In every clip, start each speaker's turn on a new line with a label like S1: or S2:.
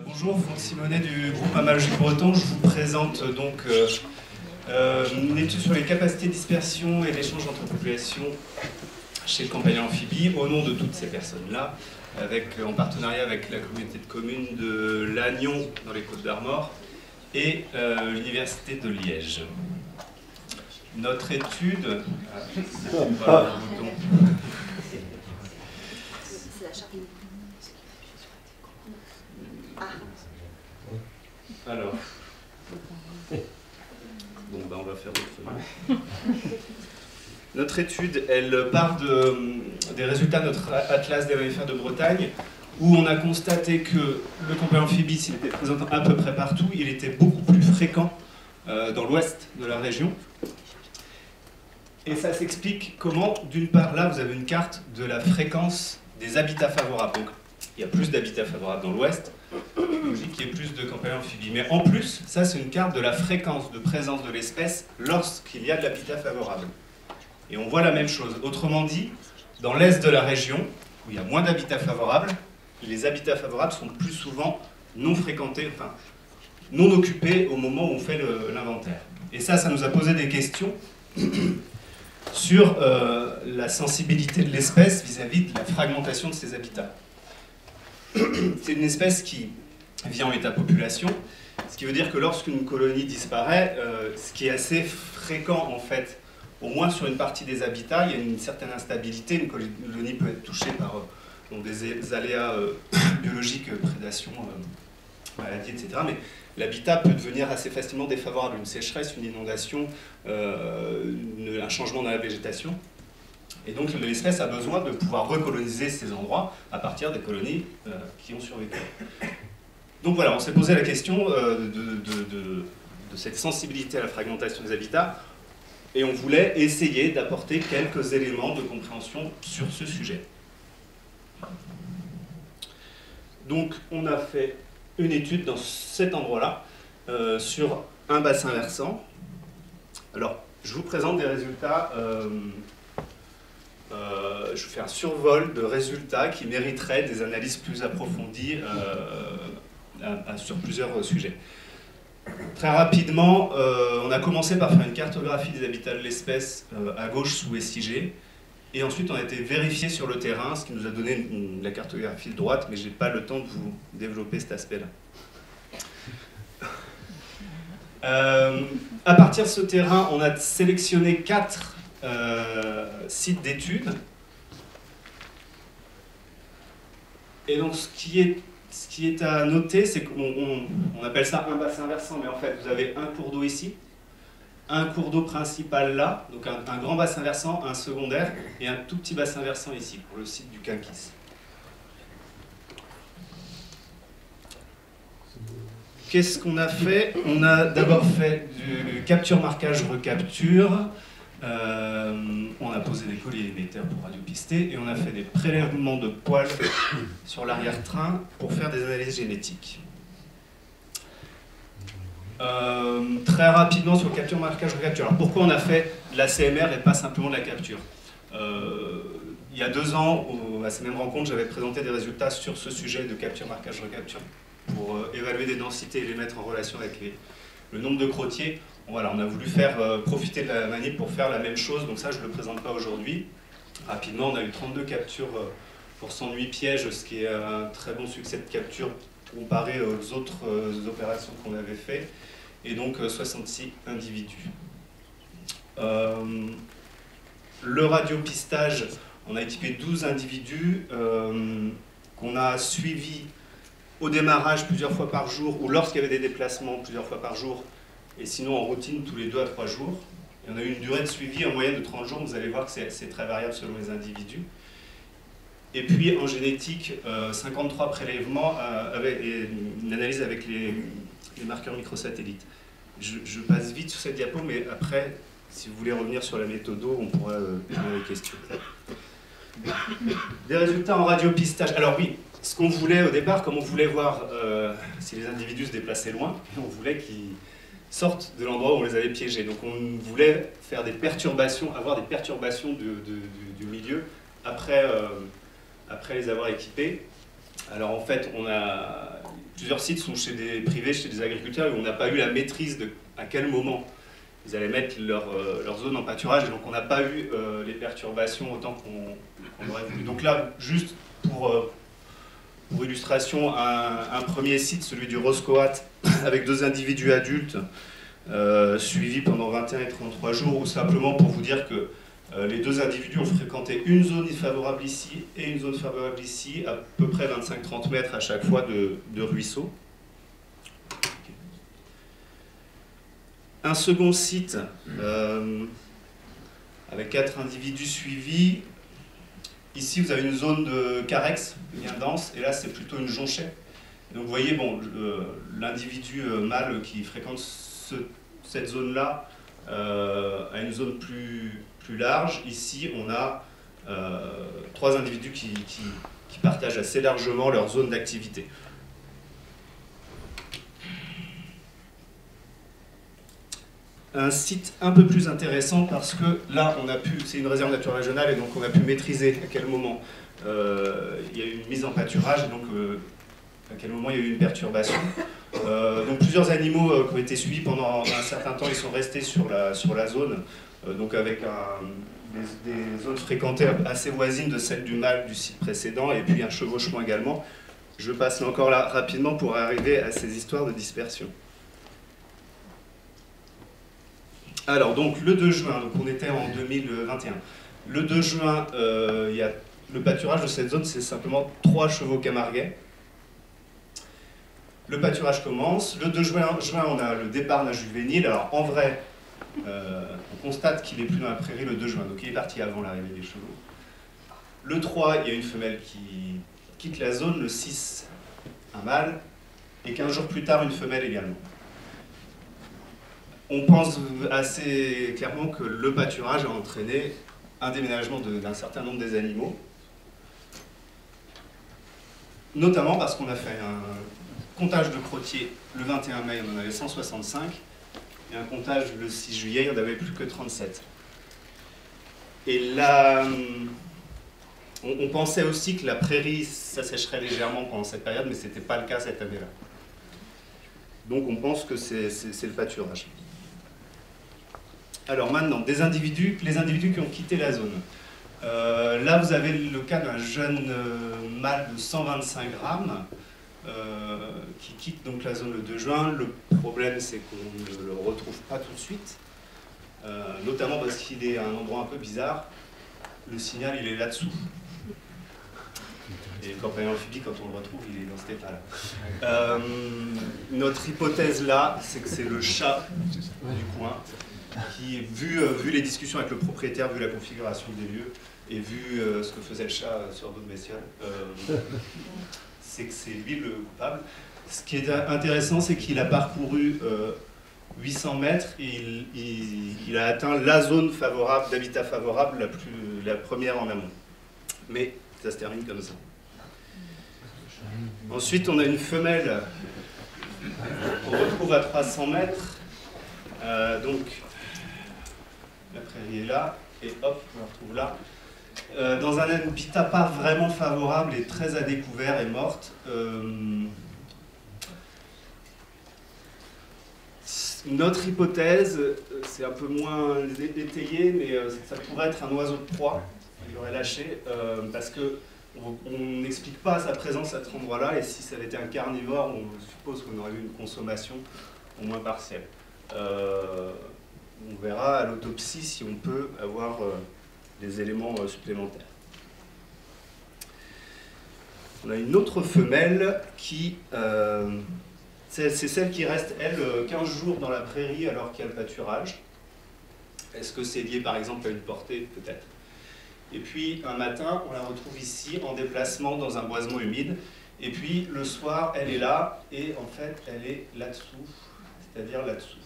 S1: Bonjour, Franck Simonet du groupe Amallogique Breton. Je vous présente donc une étude sur les capacités de dispersion et d'échange entre populations chez le Campagnols Amphibie, au nom de toutes ces personnes-là, en partenariat avec la communauté de communes de Lannion dans les Côtes-d'Armor et l'Université de Liège. Notre étude... Alors, bon, ben on va faire autrement. Notre étude, elle part des résultats de notre atlas des mammifères de Bretagne, où on a constaté que le Campagnols Amphibie, s'il était présent à peu près partout, il était beaucoup plus fréquent dans l'ouest de la région. Et ça s'explique comment, d'une part, là, vous avez une carte de la fréquence des habitats favorables. Donc, il y a plus d'habitats favorables dans l'ouest, logique qu'il y ait plus de Campagnols Amphibie. Mais en plus, ça, c'est une carte de la fréquence de présence de l'espèce lorsqu'il y a de l'habitat favorable. Et on voit la même chose. Autrement dit, dans l'est de la région, où il y a moins d'habitats favorables, les habitats favorables sont plus souvent non fréquentés, enfin, non occupés au moment où on fait l'inventaire. Et ça nous a posé des questions sur la sensibilité de l'espèce vis-à-vis de la fragmentation de ses habitats. C'est une espèce qui vit en état population, ce qui veut dire que lorsqu'une colonie disparaît, ce qui est assez fréquent en fait, au moins sur une partie des habitats, il y a une certaine instabilité, une colonie peut être touchée par des aléas biologiques, prédation, maladies, etc. Mais l'habitat peut devenir assez facilement défavorable, une sécheresse, une inondation, un changement dans la végétation. Et donc l'espèce a besoin de pouvoir recoloniser ces endroits à partir des colonies qui ont survécu. Donc voilà, on s'est posé la question de cette sensibilité à la fragmentation des habitats, et on voulait essayer d'apporter quelques éléments de compréhension sur ce sujet. Donc on a fait une étude dans cet endroit-là, sur un bassin versant. Alors, je vous présente des résultats... je fais un survol de résultats qui mériteraient des analyses plus approfondies sur plusieurs sujets. Très rapidement, on a commencé par faire une cartographie des habitats de l'espèce à gauche sous SIG, et ensuite on a été vérifié sur le terrain, ce qui nous a donné la cartographie de droite, mais je n'ai pas le temps de vous développer cet aspect-là. À partir de ce terrain, on a sélectionné 4 sites d'études. Et donc ce qui est à noter, c'est qu'on appelle ça un bassin versant, mais en fait vous avez un cours d'eau ici, un cours d'eau principal là, donc un grand bassin versant, un secondaire, et un tout petit bassin versant ici, pour le site du Quinquis. Qu'est-ce qu'on a fait? On a d'abord fait du capture, marquage, recapture. On a posé des colliers-émetteurs pour radiopister et on a fait des prélèvements de poils sur l'arrière-train pour faire des analyses génétiques. Très rapidement sur le capture, marquage, recapture. Alors pourquoi on a fait de la CMR et pas simplement de la capture? Il y a 2 ans, à ces mêmes rencontres, j'avais présenté des résultats sur ce sujet de capture, marquage, recapture pour évaluer des densités et les mettre en relation avec le nombre de crottiers. Voilà, on a voulu faire profiter de la manip pour faire la même chose, donc ça je ne le présente pas aujourd'hui. Rapidement, on a eu 32 captures pour 108 pièges, ce qui est un très bon succès de capture comparé aux autres opérations qu'on avait fait, et donc 66 individus. Le radiopistage, on a équipé 12 individus qu'on a suivis au démarrage plusieurs fois par jour, ou lorsqu'il y avait des déplacements plusieurs fois par jour, et sinon en routine tous les 2 à 3 jours. Et on a eu une durée de suivi en moyenne de 30 jours, vous allez voir que c'est très variable selon les individus. Et puis en génétique, 53 prélèvements avec une analyse avec les marqueurs microsatellites. Je passe vite sur cette diapo, mais après, si vous voulez revenir sur la méthode, on pourra poser des questions. Des résultats en radiopistage. Alors oui, ce qu'on voulait au départ, comme on voulait voir si les individus se déplaçaient loin, on voulait qu'ils sortent de l'endroit où on les avait piégés. Donc on voulait faire des perturbations, avoir des perturbations du milieu après les avoir équipés. Alors en fait, plusieurs sites sont chez des privés, chez des agriculteurs, et on n'a pas eu la maîtrise de à quel moment ils allaient mettre leur zone en pâturage, et donc on n'a pas eu les perturbations autant qu'on aurait voulu. Donc là, juste pour illustration, un premier site, celui du Roscoat, avec 2 individus adultes, suivis pendant 21 et 33 jours, ou simplement pour vous dire que les 2 individus ont fréquenté une zone favorable ici et une zone favorable ici, à peu près 25-30 mètres à chaque fois de ruisseau. Un second site avec 4 individus suivis. Ici, vous avez une zone de carex bien dense, et là, c'est plutôt une jonchée. Donc, vous voyez, bon, l'individu mâle qui fréquente cette zone-là a une zone plus large. Ici, on a 3 individus qui partagent assez largement leur zone d'activité. Un site un peu plus intéressant parce que là, c'est une réserve naturelle régionale, et donc on a pu maîtriser à quel moment il y a eu une mise en pâturage, et donc à quel moment il y a eu une perturbation. Donc plusieurs animaux qui ont été suivis pendant un certain temps, ils sont restés sur la zone, donc avec des zones fréquentées assez voisines de celles du mâle du site précédent, et puis un chevauchement également. Je passe là encore là rapidement pour arriver à ces histoires de dispersion. Alors, donc, le 2 juin, donc on était en 2021. Le 2 juin, le pâturage de cette zone, c'est simplement 3 chevaux camarguais. Le pâturage commence. Le 2 juin, on a le départ d'un juvénile. Alors, en vrai, on constate qu'il n'est plus dans la prairie le 2 juin, donc il est parti avant l'arrivée des chevaux. Le 3, il y a une femelle qui quitte la zone. Le 6, un mâle. Et 15 jours plus tard, une femelle également. On pense assez clairement que le pâturage a entraîné un déménagement d'un certain nombre des animaux, notamment parce qu'on a fait un comptage de crottiers le 21 mai, on en avait 165, et un comptage le 6 juillet, il n'y en avait plus que 37. Et là, on pensait aussi que la prairie s'assécherait légèrement pendant cette période, mais ce n'était pas le cas cette année-là. Donc on pense que c'est le pâturage. Alors maintenant, les individus qui ont quitté la zone. Là, vous avez le cas d'un jeune mâle de 125 grammes qui quitte donc la zone le 2 juin. Le problème, c'est qu'on ne le retrouve pas tout de suite, notamment parce qu'il est à un endroit un peu bizarre. Le signal, il est là-dessous. Et le compagnon amphibie, quand on le retrouve, il est dans cet état-là. Notre hypothèse là, c'est que c'est le chat du coin qui, vu les discussions avec le propriétaire, vu la configuration des lieux, et vu ce que faisait le chat sur d'autres bestioles, c'est que c'est lui le coupable. Ce qui est intéressant, c'est qu'il a parcouru 800 mètres et il a atteint la zone favorable, d'habitat favorable, la première en amont. Mais ça se termine comme ça. Ensuite, on a une femelle qu'on retrouve à 300 mètres. Donc, la prairie est là, et hop, on la retrouve là. Dans un habitat pas vraiment favorable et très à découvert et morte. Notre hypothèse, c'est un peu moins étayé, mais ça pourrait être un oiseau de proie qu'il aurait lâché, parce que on n'explique pas sa présence à cet endroit-là, et si ça avait été un carnivore, on suppose qu'on aurait eu une consommation au moins partielle. On verra à l'autopsie si on peut avoir des éléments supplémentaires. On a une autre femelle qui... c'est celle qui reste, elle, 15 jours dans la prairie alors qu'il y a le pâturage. Est-ce que c'est lié par exemple à une portée? Peut-être. Et puis un matin, on la retrouve ici en déplacement dans un boisement humide. Et puis le soir, elle est là, et en fait, elle est là-dessous, c'est-à-dire là-dessous.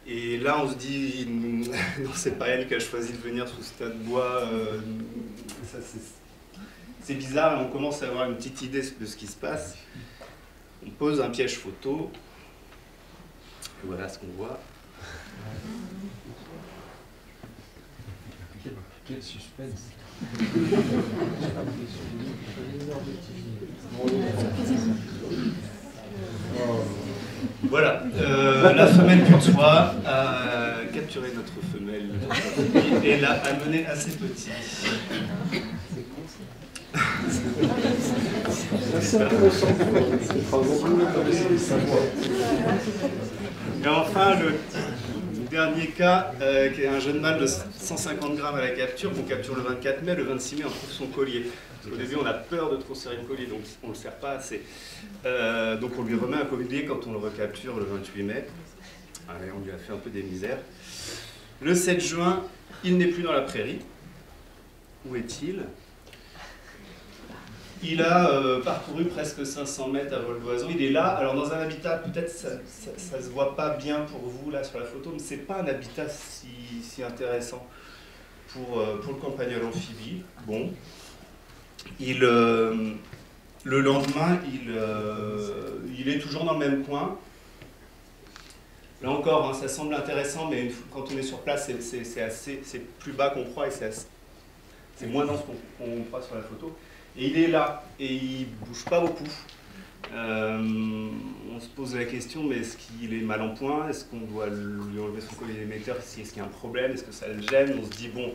S1: Et là, on se dit, non, c'est pas elle qui a choisi de venir sous ce tas de bois. C'est bizarre, et on commence à avoir une petite idée de ce qui se passe. On pose un piège photo, et voilà ce qu'on voit.
S2: Quel suspense.
S1: Voilà, la femelle putois a capturé notre femelle et l'a amenée à ses petits.
S2: C'est intéressant.
S1: Et enfin, le dernier cas, qui est un jeune mâle de 150 grammes à la capture, qu'on capture le 24 mai, le 26 mai, on trouve son collier. Au début, on a peur de trop serrer le collier, donc on ne le serre pas assez. Donc on lui remet un collier quand on le recapture le 28 mai. Allez, on lui a fait un peu des misères. Le 7 juin, il n'est plus dans la prairie. Où est-il? Il a parcouru presque 500 mètres à vol d'oiseau. Il est là, alors dans un habitat, peut-être ça ne se voit pas bien pour vous là sur la photo, mais ce n'est pas un habitat si intéressant pour le campagnol amphibie. Bon. Le lendemain, il est toujours dans le même coin. Là encore, hein, ça semble intéressant, mais quand on est sur place, c'est plus bas qu'on croit et c'est moins dense qu'on croit sur la photo. Et il est là, et il ne bouge pas beaucoup. On se pose la question, mais est-ce qu'il est mal en point? Est-ce qu'on doit lui enlever son collier d'émetteur? Est-ce qu'il y a un problème? Est-ce que ça le gêne? On se dit, bon,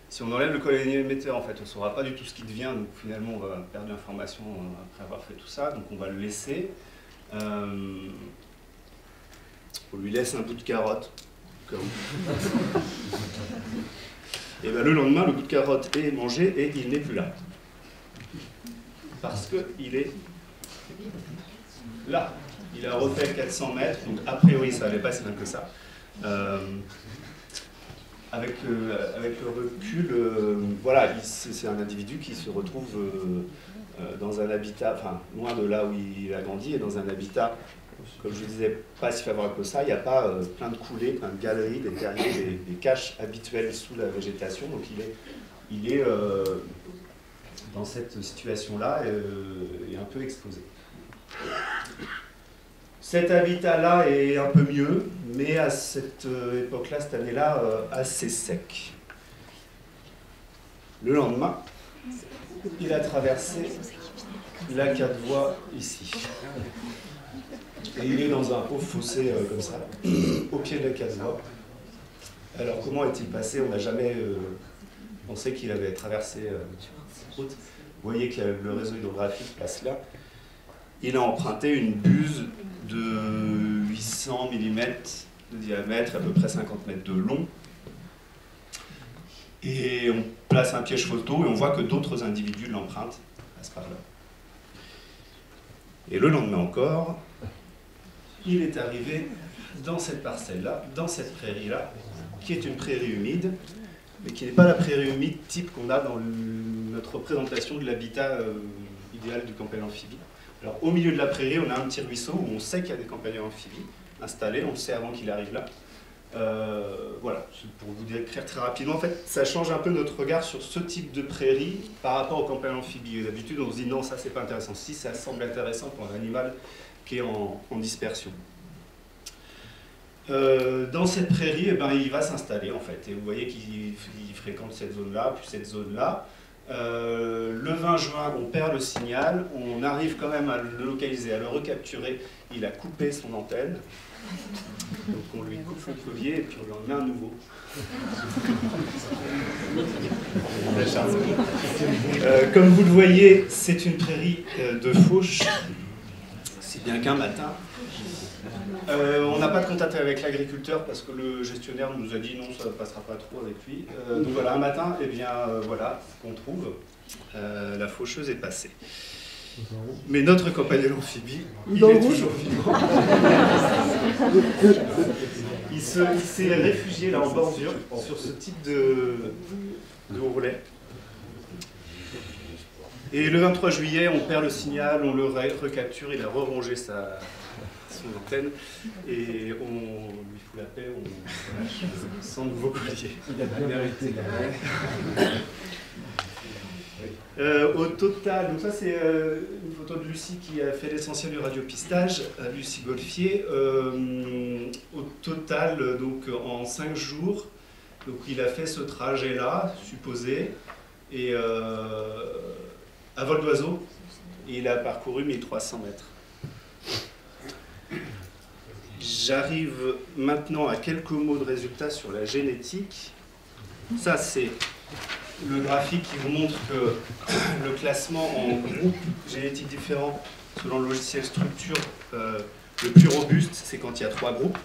S1: si on enlève le collier d'émetteur, en fait, on ne saura pas du tout ce qui devient, donc finalement, on va perdre l'information après avoir fait tout ça, donc on va le laisser. On lui laisse un bout de carotte. Et ben, le lendemain, le bout de carotte est mangé et il n'est plus là. Parce qu'il est là. Il a refait 400 mètres, donc a priori ça n'allait pas si bien que ça. Avec le recul, voilà, c'est un individu qui se retrouve dans un habitat, enfin loin de là où il a grandi, et dans un habitat, comme je disais, pas si favorable que ça. Il n'y a pas plein de coulées, plein de galeries, des terriers, des caches habituelles sous la végétation, donc il est dans cette situation-là est un peu exposé. Cet habitat-là est un peu mieux, mais à cette époque-là, cette année-là, assez sec. Le lendemain, il a traversé la 4 voies ici. Et il est dans un haut fossé comme ça, au pied de la 4 voies. Alors comment est-il passé? On n'a jamais pensé qu'il avait traversé route. Vous voyez que le réseau hydrographique passe là. Il a emprunté une buse de 800 mm de diamètre, à peu près 50 mètres de long. Et on place un piège photo et on voit que d'autres individus l'empruntent, passent par là. Et le lendemain encore, il est arrivé dans cette parcelle-là, dans cette prairie-là, qui est une prairie humide, mais qui n'est pas la prairie humide type qu'on a dans notre représentation de l'habitat idéal du campagnol amphibie. Alors au milieu de la prairie, on a un petit ruisseau où on sait qu'il y a des campagnons amphibies installés, on le sait avant qu'il arrive là. Voilà, pour vous décrire très rapidement, en fait, ça change un peu notre regard sur ce type de prairie par rapport aux campagnons amphibies. D'habitude, on se dit non, ça c'est pas intéressant. Si, ça semble intéressant pour un animal qui est en dispersion. Dans cette prairie, eh ben, il va s'installer en fait. Et vous voyez qu'il fréquente cette zone-là, puis cette zone-là. Le 20 juin, on perd le signal, on arrive quand même à le localiser, à le recapturer. Il a coupé son antenne, donc on lui coupe le collier et puis on lui en met un nouveau. Comme vous le voyez, c'est une prairie de fauche, si bien qu'un matin, on n'a pas de contact avec l'agriculteur parce que le gestionnaire nous a dit non, ça ne passera pas trop avec lui. Donc voilà, un matin, eh bien voilà ce qu'on trouve. La faucheuse est passée. Mais notre campagnol amphibie, il est toujours vivant. Il s'est réfugié là en bordure sur ce type de ourlet. Et le 23 juillet, on perd le signal, on le recapture, il a rerongé son antenne et on lui fout la paix, on lâche son nouveau collier. Il a bien mérité. Au total, donc ça c'est une photo de Lucie qui a fait l'essentiel du radiopistage, Lucie Golfier. Au total, donc en 5 jours, donc il a fait ce trajet-là, supposé, et à vol d'oiseau, il a parcouru 1300 mètres. j'arrive maintenant à quelques mots de résultats sur la génétique. Ça, c'est le graphique qui vous montre que le classement en groupes génétiques différents selon le logiciel structure, le plus robuste, c'est quand il y a 3 groupes.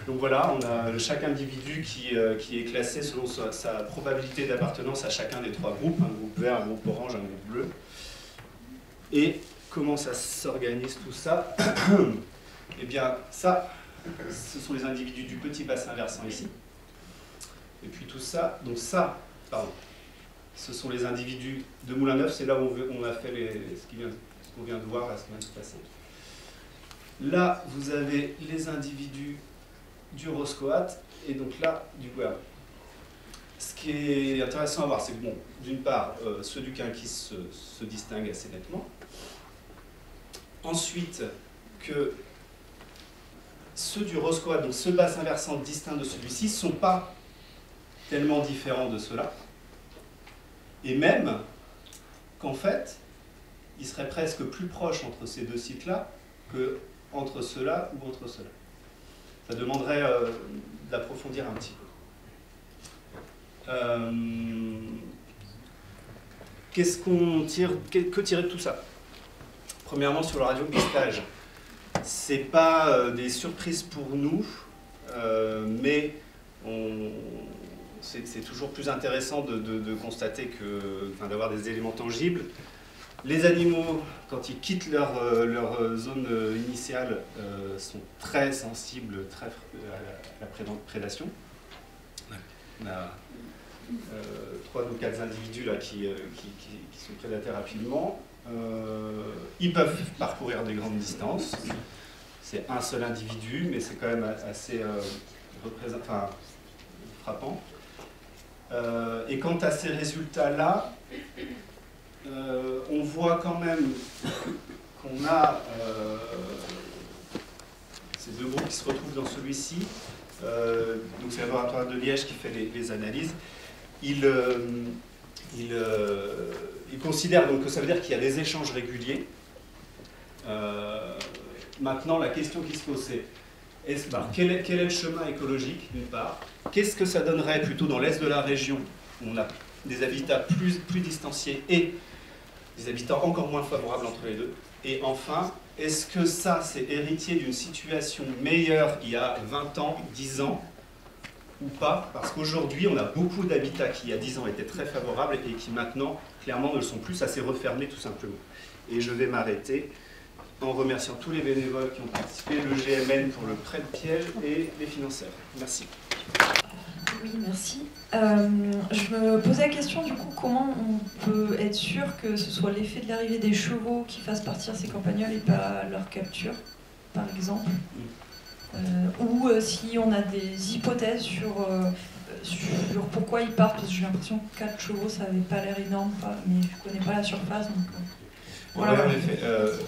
S1: Donc voilà, on a chaque individu qui est classé selon sa probabilité d'appartenance à chacun des 3 groupes, un groupe vert, un groupe orange, un groupe bleu. Et comment ça s'organise tout ça? Eh bien, ça, ce sont les individus du petit bassin versant ici. Et puis tout ça, donc ça, pardon, ce sont les individus de Moulin-Neuf, c'est là où on a fait ce qu'on vient de voir la semaine passée. Là, vous avez les individus du Roscoat, et donc là, du Guerre. Ce qui est intéressant à voir, c'est que, bon, d'une part, ceux du Quinquis se distinguent assez nettement. Ensuite, que ceux du Roscoat, donc ce bassin versant distinct de celui-ci, ne sont pas tellement différents de ceux-là. Et même qu'en fait, il serait presque plus proche entre ces deux sites-là qu'entre ceux-là ou entre ceux-là. Ça demanderait d'approfondir un petit peu. Qu'est-ce qu'on tire, que tirer de tout ça? Premièrement, sur le radiopistage, c'est pas des surprises pour nous, mais c'est toujours plus intéressant de constater d'avoir des éléments tangibles. Les animaux, quand ils quittent leur zone initiale, sont très sensibles à la prédation. On a 3 ou 4 individus là, qui sont prédateurs rapidement. Ils peuvent parcourir des grandes distances. C'est un seul individu, mais c'est quand même assez frappant. Et quant à ces résultats-là, on voit quand même qu'on a ces 2 groupes qui se retrouvent dans celui-ci. Donc c'est le laboratoire de Liège qui fait les analyses. Il considère donc que ça veut dire qu'il y a des échanges réguliers. Maintenant, la question qui se pose, c'est quel est le chemin écologique, d'une part? Qu'est-ce que ça donnerait plutôt dans l'est de la région, où on a des habitats plus distanciés et des habitats encore moins favorables entre les deux? Et enfin, est-ce que ça, c'est héritier d'une situation meilleure il y a 20 ans, 10 ans, ou pas? Parce qu'aujourd'hui, on a beaucoup d'habitats qui, il y a 10 ans, étaient très favorables et qui maintenant, clairement, ne le sont plus, assez refermés, tout simplement. Et je vais m'arrêter en remerciant tous les bénévoles qui ont participé, le GMN pour le prêt de piège et les financeurs. Merci.
S2: Oui, merci. Je me posais la question, du coup, comment on peut être sûr que ce soit l'effet de l'arrivée des chevaux qui fasse partir ces campagnols et pas leur capture, par exemple, ou si on a des hypothèses sur pourquoi ils partent, parce que j'ai l'impression que 4 chevaux, ça n'avait pas l'air énorme, mais je ne connais pas la surface. Donc,
S1: voilà. Ouais, en effet.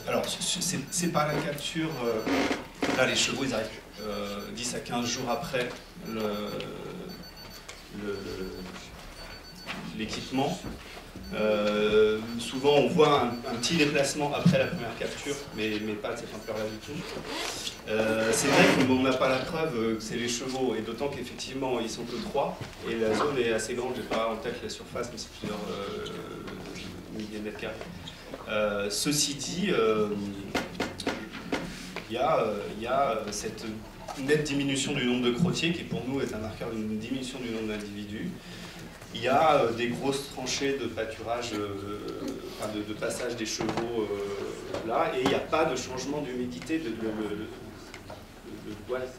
S1: Alors, c'est pas la capture. Là, les chevaux, ils arrivent 10 à 15 jours après l'équipement. Souvent, on voit un petit déplacement après la première capture, mais pas de cette ampleur-là du tout. C'est vrai qu'on n'a pas la preuve que c'est les chevaux, et d'autant qu'effectivement, ils sont que 3, et la zone est assez grande. Je n'ai pas en tête la surface, mais c'est plusieurs milliers de mètres carrés. Ceci dit, il y a cette nette diminution du nombre de crottiers qui pour nous est un marqueur d'une diminution du nombre d'individus. Il y a des grosses tranchées de pâturage, de passage des chevaux là, et il n'y a pas de changement d'humidité.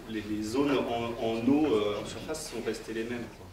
S1: Les zones en eau, en surface sont restées les mêmes, quoi.